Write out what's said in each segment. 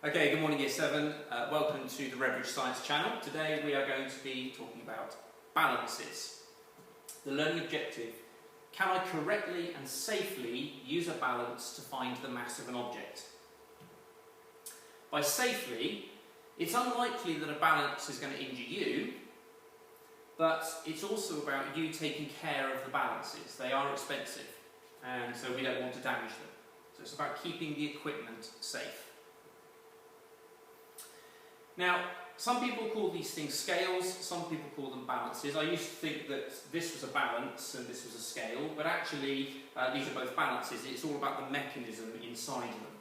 Okay, good morning Year 7. Welcome to the Redbridge Science channel. Today we are going to be talking about balances. The learning objective: can I correctly and safely use a balance to find the mass of an object? By safely, it's unlikely that a balance is going to injure you, but it's also about you taking care of the balances. They are expensive, and so we don't want to damage them. So it's about keeping the equipment safe. Now, some people call these things scales, some people call them balances. I used to think that this was a balance and this was a scale, but actually these are both balances. It's all about the mechanism inside them.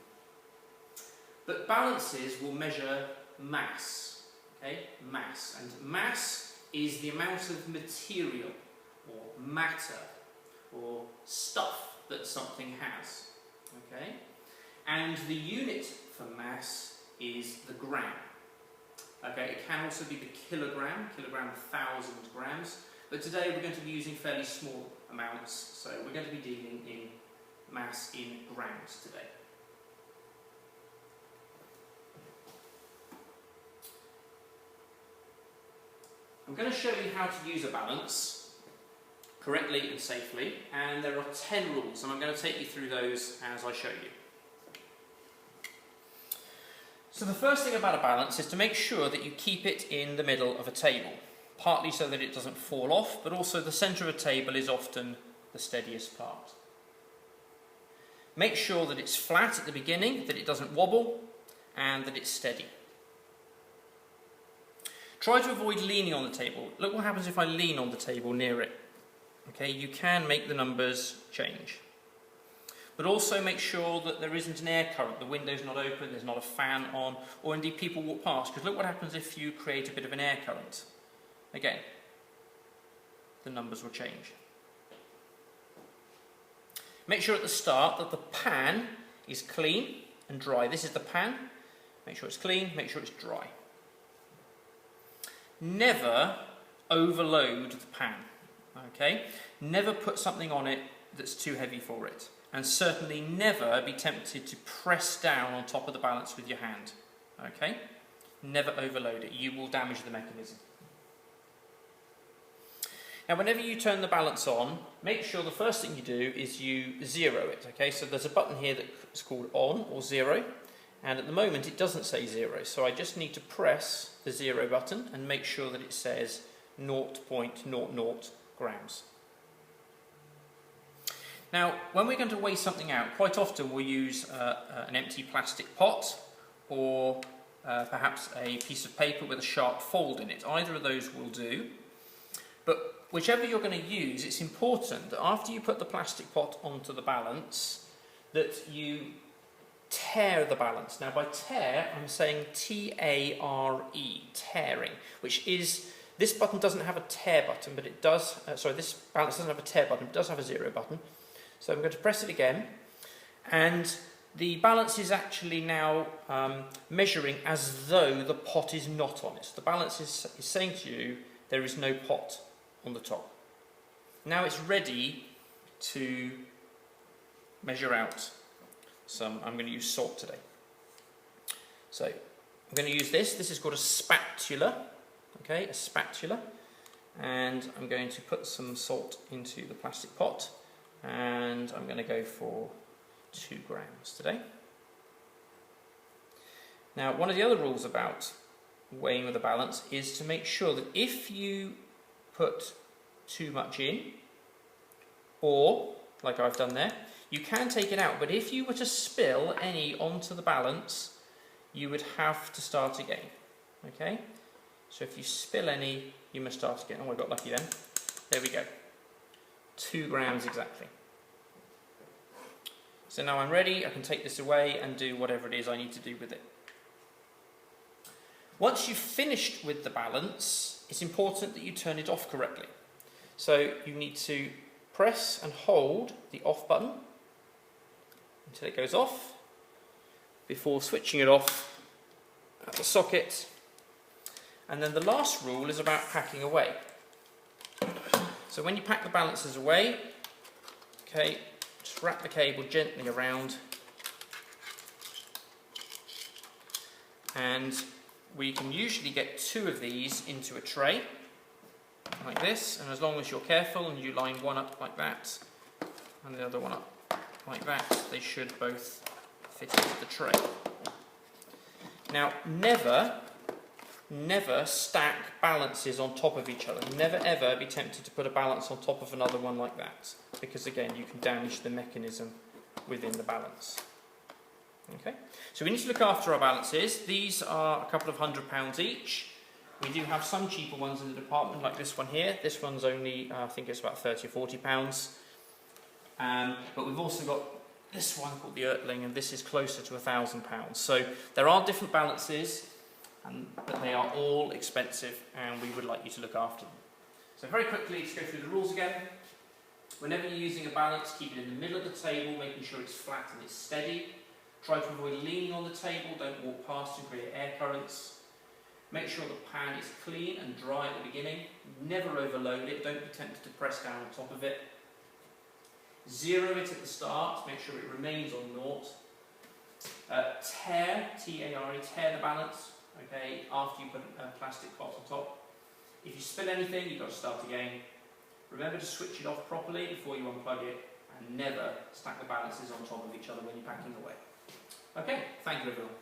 But balances will measure mass, okay? Mass. And mass is the amount of material or matter or stuff that something has, okay? And the unit for mass is the gram. Okay, it can also be the kilogram, 1,000 grams, but today we're going to be using fairly small amounts, so we're going to be dealing in mass in grams today. I'm going to show you how to use a balance correctly and safely, and there are 10 rules, and I'm going to take you through those as I show you. So the first thing about a balance is to make sure that you keep it in the middle of a table, partly so that it doesn't fall off, but also the centre of a table is often the steadiest part. Make sure that it's flat at the beginning, that it doesn't wobble, and that it's steady. Try to avoid leaning on the table. Look what happens if I lean on the table near it. Okay, you can make the numbers change. But also make sure that there isn't an air current, the window's not open, there's not a fan on, or indeed people walk past, because look what happens if you create a bit of an air current. Again, the numbers will change. Make sure at the start that the pan is clean and dry. This is the pan. Make sure it's clean, make sure it's dry. Never overload the pan, okay? Never put something on it that's too heavy for it. And certainly never be tempted to press down on top of the balance with your hand. Okay? Never overload it. You will damage the mechanism. Now, whenever you turn the balance on, make sure the first thing you do is you zero it. Okay? So there's a button here that's called on or zero. And at the moment it doesn't say zero. So I just need to press the zero button and make sure that it says 0.00 grams. Now, when we're going to weigh something out, quite often we'll use an empty plastic pot or perhaps a piece of paper with a sharp fold in it. Either of those will do. But whichever you're going to use, it's important that after you put the plastic pot onto the balance, that you tare the balance. Now, by tear, I'm saying T-A-R-E, tearing, which is, this button doesn't have a tear button, but it does, this balance doesn't have a tear button, it does have a zero button. So I'm going to press it again, and the balance is actually now measuring as though the pot is not on it. So the balance is saying to you there is no pot on the top. Now it's ready to measure out some. I'm going to use salt today. So I'm going to use this. This is called a spatula. Okay, a spatula. And I'm going to put some salt into the plastic pot. And I'm going to go for 2 grams today. Now, one of the other rules about weighing with a balance is to make sure that if you put too much in, or, like I've done there, you can take it out, but if you were to spill any onto the balance, you would have to start again. Okay? So if you spill any, you must start again. Oh, I got lucky then. There we go. 2 grams exactly. So now I'm ready, I can take this away and do whatever it is I need to do with it. Once you've finished with the balance, it's important that you turn it off correctly. So you need to press and hold the off button until it goes off, before switching it off at the socket. And then the last rule is about packing away. So when you pack the balances away, okay, just wrap the cable gently around And we can usually get 2 of these into a tray, like this, and as long as you're careful and you line one up like that, and the other one up like that, they should both fit into the tray. Now, never stack balances on top of each other. Never ever be tempted to put a balance on top of another one like that, because again, you can damage the mechanism within the balance. Okay, so we need to look after our balances. These are a couple of £100 each. We do have some cheaper ones in the department, like this one here. This one's only, I think it's about £30 or £40. But we've also got this one called the Ertling, and this is closer to £1,000. So there are different balances, but they are all expensive, and we would like you to look after them. So very quickly, let's go through the rules again. Whenever you're using a balance, keep it in the middle of the table, making sure it's flat and it's steady. Try to avoid leaning on the table, don't walk past and create air currents. Make sure the pan is clean and dry at the beginning. Never overload it, don't be tempted to press down on top of it. 0 it at the start, make sure it remains on 0. Tare, T-A-R-E, tear the balance, okay, after you put a plastic pot on top. If you spill anything, you've got to start again. Remember to switch it off properly before you unplug it, and never stack the balances on top of each other when you're packing away. Okay, thank you everyone.